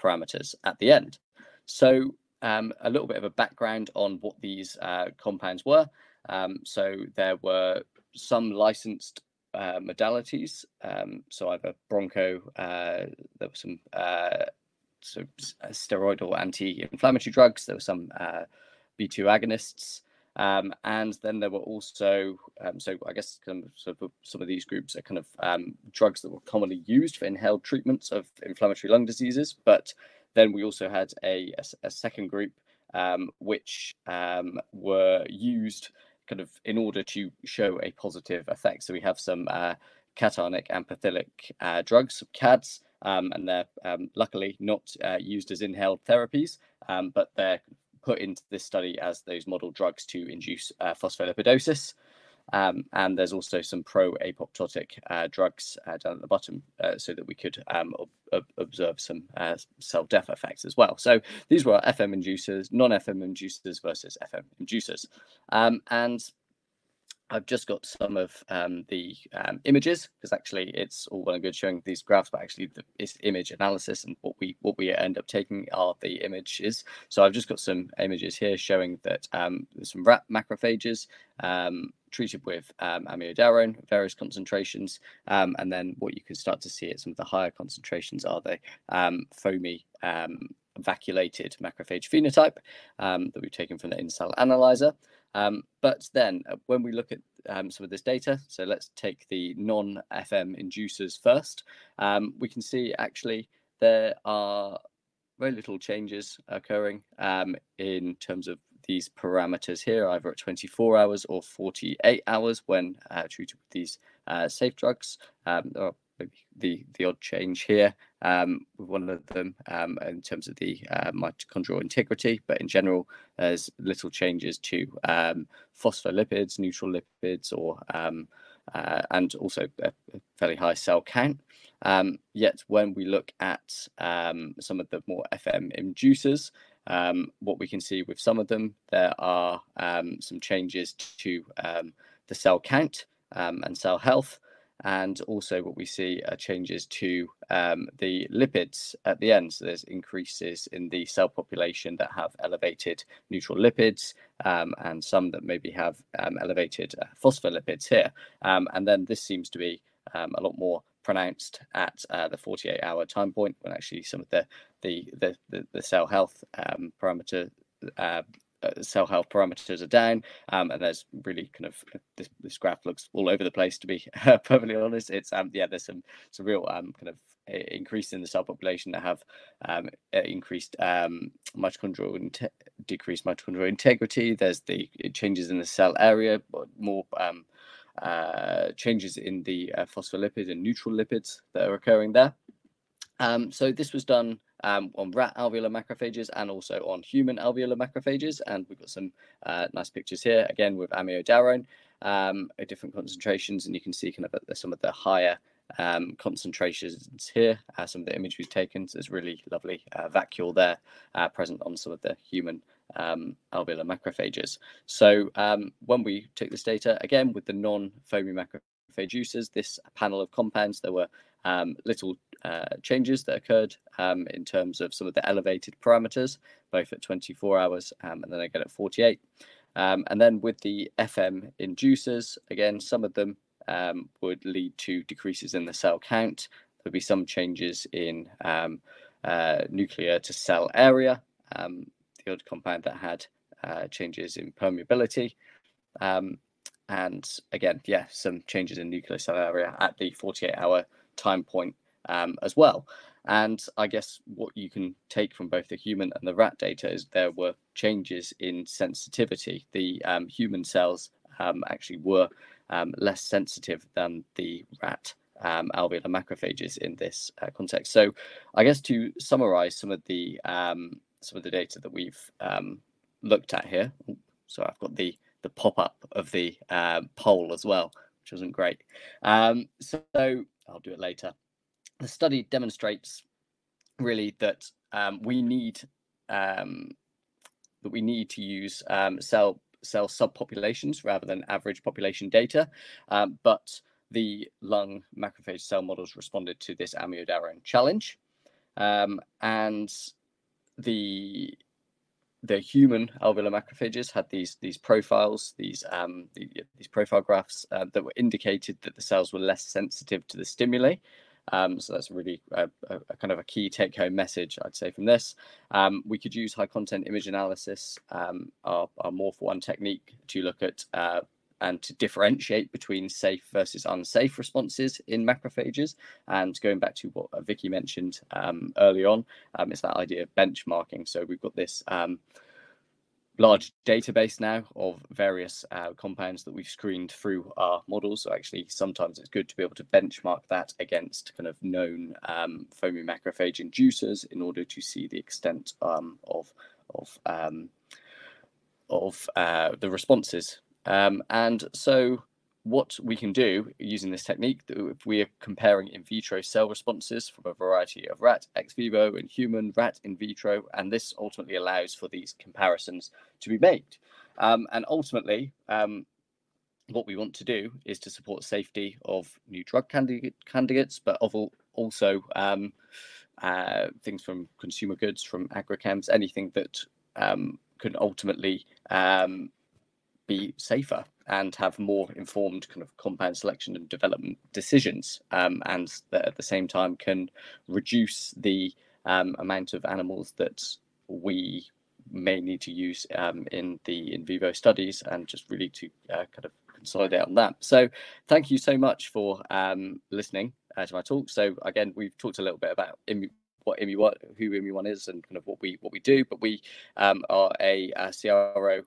parameters at the end. So a little bit of a background on what these compounds were. So there were some licensed modalities. So either broncho, there were some steroidal anti-inflammatory drugs. There were some B2 agonists. And then there were also, so I guess some of these groups are kind of drugs that were commonly used for inhaled treatments of inflammatory lung diseases. But then we also had a second group which were used kind of in order to show a positive effect. So we have some cationic amphiphilic drugs, CADs, and they're luckily not used as inhaled therapies, but they're put into this study as those model drugs to induce phospholipidosis. And there's also some pro-apoptotic drugs down at the bottom so that we could observe some cell death effects as well. So these were FM inducers, non-FM inducers versus FM inducers. And I've just got some of the images, because actually it's all well and good showing these graphs, but actually it's image analysis, and what we end up taking are the images. So I've just got some images here showing that there's some rat macrophages treated with amiodarone, various concentrations, and then what you can start to see at some of the higher concentrations are the foamy vacuolated macrophage phenotype that we've taken from the in-cell analyzer. But then when we look at some of this data, so let's take the non-FM inducers first, we can see actually there are very little changes occurring in terms of these parameters here, either at 24 hours or 48 hours when treated with these safe drugs. There are maybe the odd change here with one of them in terms of the mitochondrial integrity, but in general, there's little changes to phospholipids, neutral lipids, or and also a fairly high cell count. Yet when we look at some of the more FM inducers, what we can see with some of them, there are some changes to the cell count and cell health. And also what we see are changes to the lipids at the end. So there's increases in the cell population that have elevated neutral lipids and some that maybe have elevated phospholipids here. And then this seems to be a lot more pronounced at the 48-hour time point, when actually some of the cell health parameter cell health parameters are down, and there's really kind of this graph looks all over the place, to be perfectly honest. It's there's some real kind of increase in the cell population that have increased mitochondrial decreased mitochondrial integrity. There's the changes in the cell area, but more changes in the phospholipid and neutral lipids that are occurring there. So this was done on rat alveolar macrophages and also on human alveolar macrophages, and we've got some nice pictures here again with amiodarone at different concentrations, and you can see kind of some of the higher concentrations here, some of the images we've taken. So there's really lovely vacuole there present on some of the human alveolar macrophages. So when we took this data again with the non-foamy macrophage users, this panel of compounds, there were little changes that occurred in terms of some of the elevated parameters, both at 24 hours and then again at 48. And then with the FM inducers, again, some of them would lead to decreases in the cell count. There'll be some changes in nuclear to cell area, the other compound that had changes in permeability, and again, yeah, some changes in nuclear cell area at the 48-hour time point as well. And I guess what you can take from both the human and the rat data is there were changes in sensitivity. The human cells actually were less sensitive than the rat alveolar macrophages in this context. So I guess to summarize some of the data that we've looked at here. So I've got the pop-up of the poll as well, which wasn't great. So I'll do it later. The study demonstrates really that we need to use cell subpopulations rather than average population data, but the lung macrophage cell models responded to this amiodarone challenge, and the human alveolar macrophages had these profiles, these profile graphs that were indicated that the cells were less sensitive to the stimuli. So that's really a kind of a key take-home message, I'd say, from this. We could use high-content image analysis, our more for one technique, to look at and to differentiate between safe versus unsafe responses in macrophages. And going back to what Vicky mentioned early on, it's that idea of benchmarking. So we've got this large database now of various compounds that we've screened through our models. So actually, sometimes it's good to be able to benchmark that against kind of known foamy macrophage inducers in order to see the extent of the responses. And so what we can do using this technique, if we are comparing in vitro cell responses from a variety of rat ex vivo and human rat in vitro, and this ultimately allows for these comparisons to be made. And ultimately, what we want to do is to support safety of new drug candidates, but also things from consumer goods, from agrochems, anything that can ultimately be safer and have more informed kind of compound selection and development decisions, and that at the same time can reduce the amount of animals that we may need to use in the in vivo studies, and just really to kind of consolidate on that. So thank you so much for listening to my talk. So again, we've talked a little bit about who Immu1 is and kind of what we do, but we are a CRO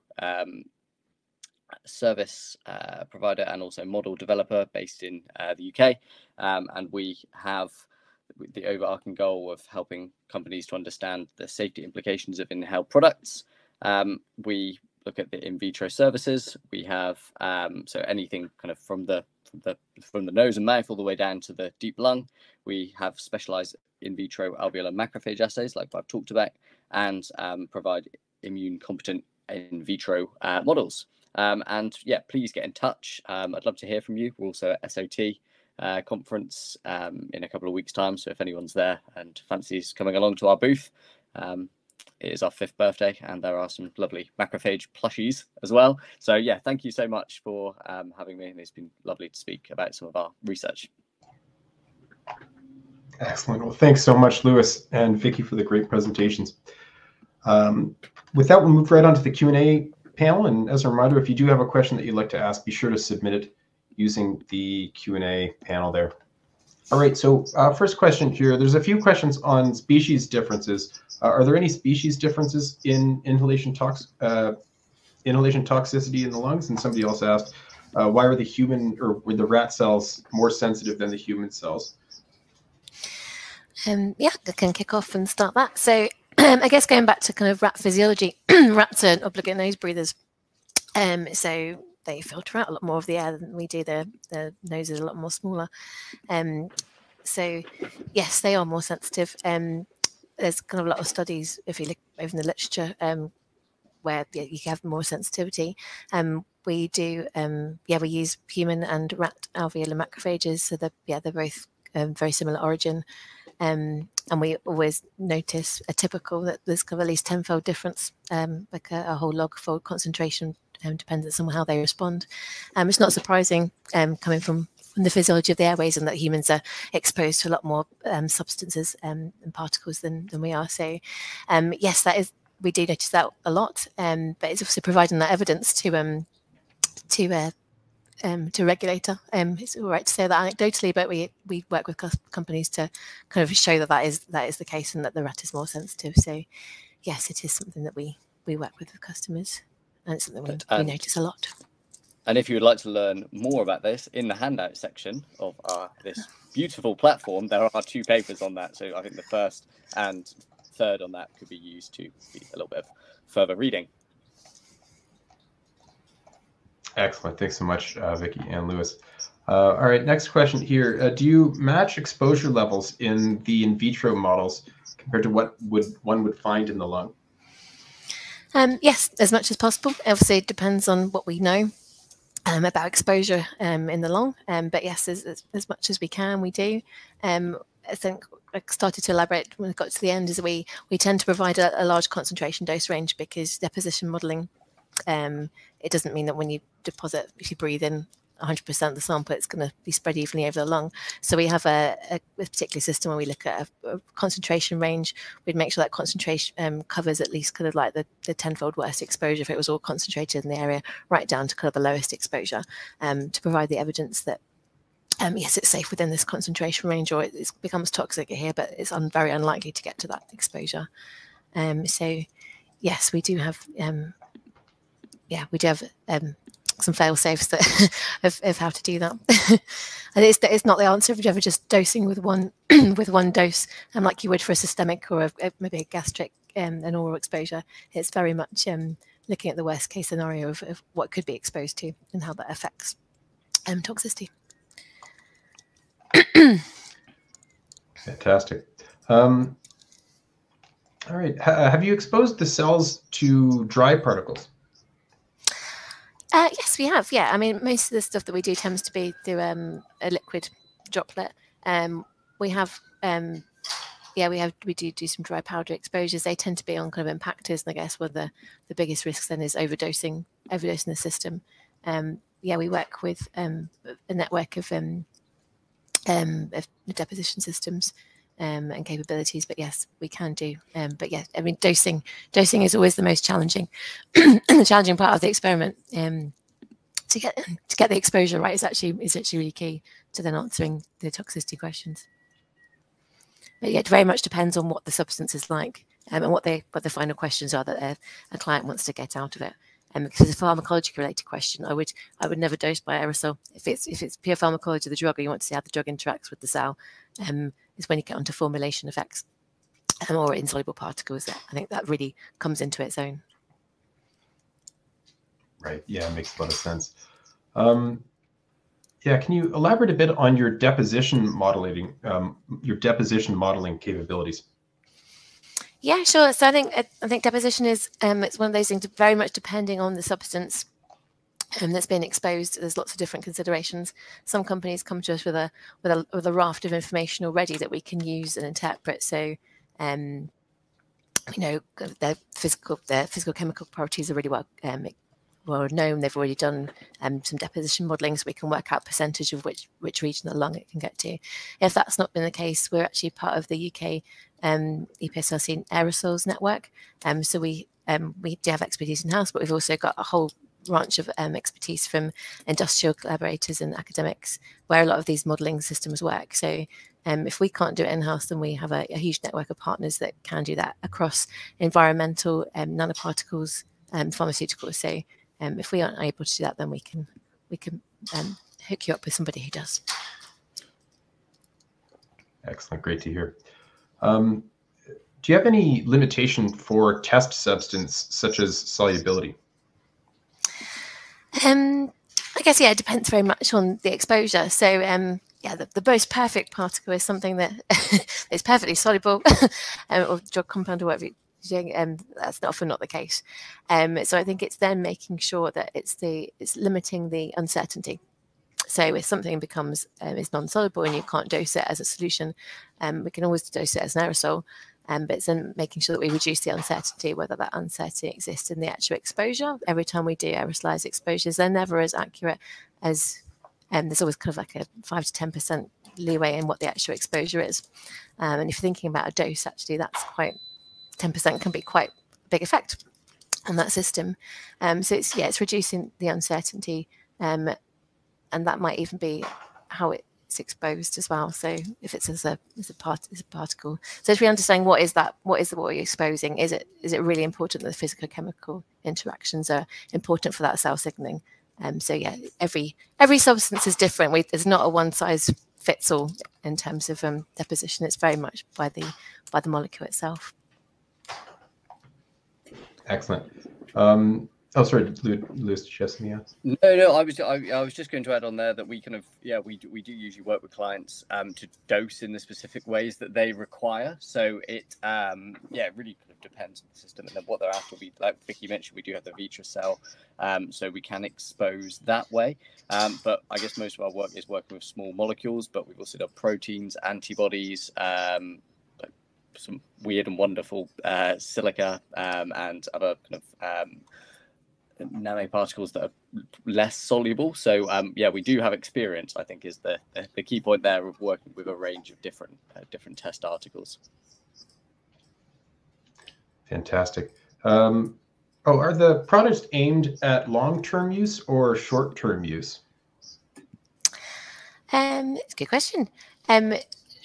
service provider and also model developer based in the UK, and we have the overarching goal of helping companies to understand the safety implications of inhaled products. We look at the in vitro services. We have so anything kind of from the nose and mouth all the way down to the deep lung. We have specialized in vitro alveolar macrophage assays like I've talked about, and provide immune competent in vitro models. And yeah, please get in touch. I'd love to hear from you. We're also at SOT conference in a couple of weeks' time. So if anyone's there and fancies coming along to our booth, it is our 5th birthday, and there are some lovely macrophage plushies as well. So yeah, thank you so much for having me. And it's been lovely to speak about some of our research. Excellent. Well, thanks so much, Lewis and Vicky, for the great presentations. With that, we'll move right on to the Q&A panel. And as a reminder, if you do have a question that you'd like to ask, be sure to submit it using the Q&A panel there. All right, so first question here. There's a few questions on species differences. Are there any species differences in inhalation toxicity in the lungs? And somebody else asked, why were the rat cells more sensitive than the human cells? Yeah, I can kick off and start that. So I guess going back to kind of rat physiology, rats are obligate nose breathers. So they filter out a lot more of the air than we do. Their nose is a lot more smaller. So yes, they are more sensitive. There's kind of a lot of studies, if you look over in the literature, where you have more sensitivity. We do, we use human and rat alveolar macrophages. So they're both very similar origin. And we always notice that there's kind of at least 10-fold difference, like a whole log-fold concentration, dependence on how they respond. It's not surprising coming from the physiology of the airways, and that humans are exposed to a lot more substances and particles than we are. So yes, we do notice that a lot, but it's also providing that evidence to regulator. It's all right to say that anecdotally, but we work with companies to kind of show that is the case, and that the rat is more sensitive. So yes, it is something that we work with customers, and it's something we notice a lot. And if you would like to learn more about this, in the handout section of this beautiful platform, there are 2 papers on that. So I think the first and third on that could be used to be a little bit of further reading. Excellent. Thanks so much, Vicky and Lewis. All right, next question here. Do you match exposure levels in the in vitro models compared to what one would find in the lung? Yes, as much as possible. Obviously, it depends on what we know about exposure in the lung, but yes, as much as we can, we do. I think I started to elaborate when we got to the end is we tend to provide a large concentration dose range, because deposition modelling, it doesn't mean that when you deposit, if you breathe in 100% of the sample, it's going to be spread evenly over the lung. So we have a particular system where we look at a concentration range. We'd make sure that concentration covers at least kind of like the tenfold worst exposure if it was all concentrated in the area, right down to kind of the lowest exposure, to provide the evidence that yes, it's safe within this concentration range, or it becomes toxic here, but it's very unlikely to get to that exposure. So yes, we do have some fail safes that of how to do that. And it's not the answer of ever just dosing with one with one dose, like you would for a systemic or maybe a gastric an oral exposure. It's very much looking at the worst case scenario of what could be exposed to and how that affects toxicity. Fantastic. All right. Have you exposed the cells to dry particles? Yes, we have. Yeah, I mean, most of the stuff that we do tends to be through a liquid droplet. We have, we do some dry powder exposures. They tend to be on kind of impactors, and I guess one of the biggest risks then is overdosing the system. We work with a network of deposition systems and capabilities, but yes, we can do. But yeah, I mean, dosing is always the most challenging, and the challenging part of the experiment. To get the exposure right is actually really key to then answering the toxicity questions. But yeah, it very much depends on what the substance is like, and what the final questions are that a client wants to get out of it. Because it's a pharmacology related question, I would never dose by aerosol. If it's pure pharmacology of the drug, or you want to see how the drug interacts with the cell, is when you get onto formulation effects or insoluble particles. I think that really comes into its own. Right. Yeah, it makes a lot of sense. Yeah, can you elaborate a bit on your deposition modeling capabilities? Yeah, sure. So I think deposition is it's one of those things very much depending on the substance that's being exposed. There's lots of different considerations. Some companies come to us with a raft of information already that we can use and interpret. So their physical chemical properties are really well known. They've already done some deposition modelling, so we can work out percentage of which region of the lung it can get to. If that's not been the case, we're actually part of the UK EPSRC aerosols network. So we do have expertise in-house, but we've also got a whole branch of expertise from industrial collaborators and academics where a lot of these modelling systems work. So if we can't do it in-house, then we have a huge network of partners that can do that across environmental, nanoparticles, pharmaceuticals. So if we aren't able to do that, then we can hook you up with somebody who does. Excellent, great to hear. Do you have any limitation for test substance such as solubility? I guess, yeah, it depends very much on the exposure. So the most perfect particle is something that is perfectly soluble or drug compound or whatever you're doing. That's often not the case. So I think it's then making sure that it's limiting the uncertainty. So if something becomes is non-soluble and you can't dose it as a solution, we can always dose it as an aerosol. But it's then making sure that we reduce the uncertainty, whether that uncertainty exists in the actual exposure. Every time we do aerosolized exposures, they're never as accurate as there's always kind of like a 5 to 10% leeway in what the actual exposure is. And if you're thinking about a dose, actually, that's quite 10% can be quite a big effect on that system. So it's reducing the uncertainty, and that might even be how it's exposed as well. So if it's as a particle, so it's really understanding what you're exposing. Is it really important that the physical chemical interactions are important for that cell signaling? So yeah, every substance is different. There's not a one size fits all in terms of deposition. It's very much by the molecule itself. Excellent. Oh, sorry, Lewis, did you have something else? No, I was just going to add on there that we kind of, we do usually work with clients to dose in the specific ways that they require. So it it really kind of depends on the system, and then what they're after will be, like Vicky mentioned, we do have the Vitro cell, so we can expose that way. But I guess most of our work is working with small molecules, but we've also done proteins, antibodies, some weird and wonderful silica, and other kind of nanoparticles that are less soluble. So we do have experience, I think, is the key point there, of working with a range of different test articles. Fantastic. Are the products aimed at long-term use or short-term use? It's a good question.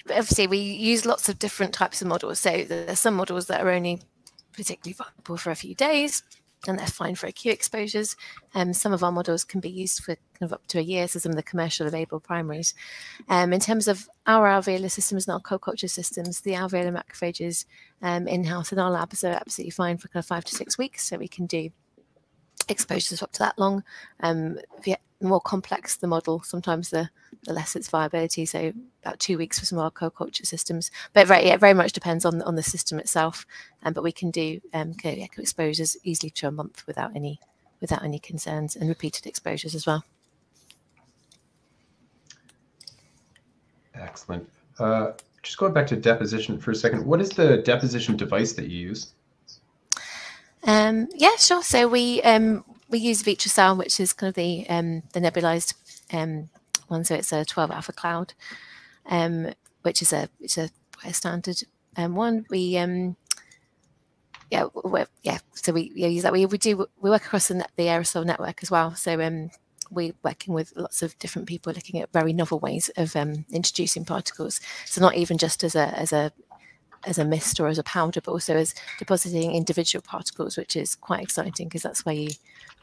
Obviously, we use lots of different types of models. So there's some models that are only particularly viable for a few days, and they're fine for acute exposures. Some of our models can be used for kind of up to a year, so some of the commercial available primaries. In terms of our alveolar systems and our co-culture systems, the alveolar macrophages in-house in our labs are absolutely fine for kind of 5 to 6 weeks, so we can do exposures up to that long. The more complex the model, sometimes the less its viability, so about 2 weeks for some of our co-culture systems. But very much depends on the system itself. But we can do exposures easily to a month without any concerns, and repeated exposures as well. Excellent. Just going back to deposition for a second, what is the deposition device that you use? Yeah, sure. So we use Vitro cell, which is kind of the nebulized one. So it's a 12 alpha cloud, which is a standard one. So we use that. We work across the aerosol network as well. So we're working with lots of different people looking at very novel ways of introducing particles. So not even just as a mist or as a powder, but also as depositing individual particles, which is quite exciting, because that's where you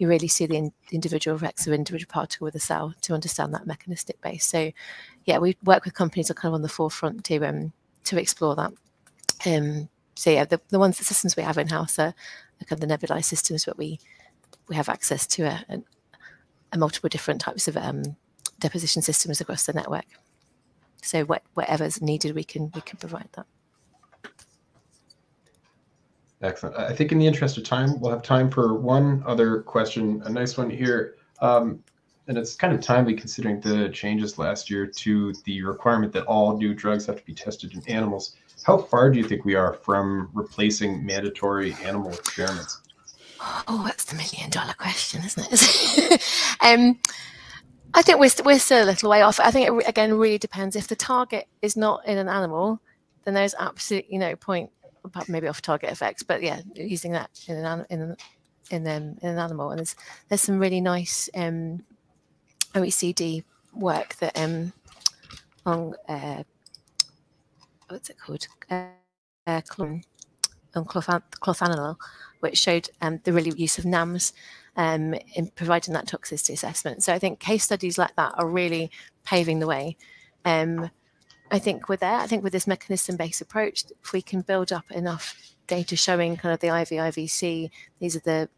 really see the individual effects of individual particle with a cell to understand that mechanistic base. So yeah, we work with companies that are kind of on the forefront to explore that. So yeah, the systems we have in-house are kind of the nebulized systems, but we have access to a multiple different types of deposition systems across the network. So whatever's needed, we can provide that. Excellent. I think in the interest of time, we'll have time for one other question, a nice one here. And it's kind of timely considering the changes last year to the requirement that all new drugs have to be tested in animals. How far do you think we are from replacing mandatory animal experiments? Oh, that's the million-dollar question, isn't it? I think we're still a little way off. I think it, again, really depends. If the target is not in an animal, then there's absolutely no point, apart maybe off-target effects, but yeah, using that in an animal. And there's some really nice OECD work that on what's it called, clothanol, which showed the really use of NAMs in providing that toxicity assessment. So I think case studies like that are really paving the way. I think with this mechanism-based approach, if we can build up enough data showing kind of the IVC, these are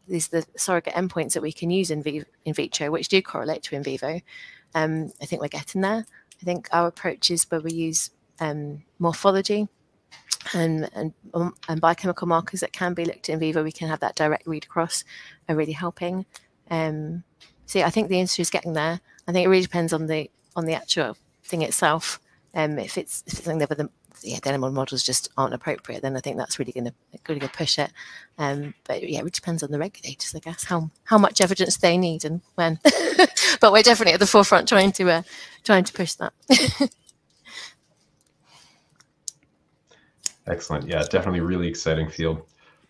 the surrogate endpoints that we can use in vitro, which do correlate to in vivo. I think we're getting there. I think our approach is where we use morphology and biochemical markers that can be looked at in vivo. We can have that direct read across, are really helping. So yeah, I think the industry is getting there. I think it really depends on the actual thing itself. If it's something that the animal models just aren't appropriate, then I think that's really going to push it. But yeah, it depends on the regulators, I guess, how much evidence they need and when. But we're definitely at the forefront trying to push that. Excellent. Yeah, definitely really exciting field.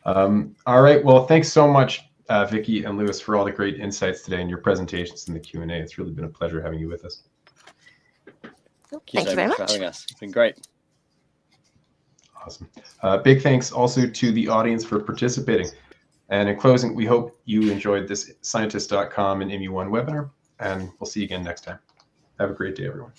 All right. Well, thanks so much, Vicky and Lewis, for all the great insights today and your presentations and the Q&A. It's really been a pleasure having you with us. Thank you very much for having us. It's been great. Awesome. Big thanks also to the audience for participating. And in closing, we hope you enjoyed this scientist.com and MU1 webinar, and we'll see you again next time. Have a great day, everyone.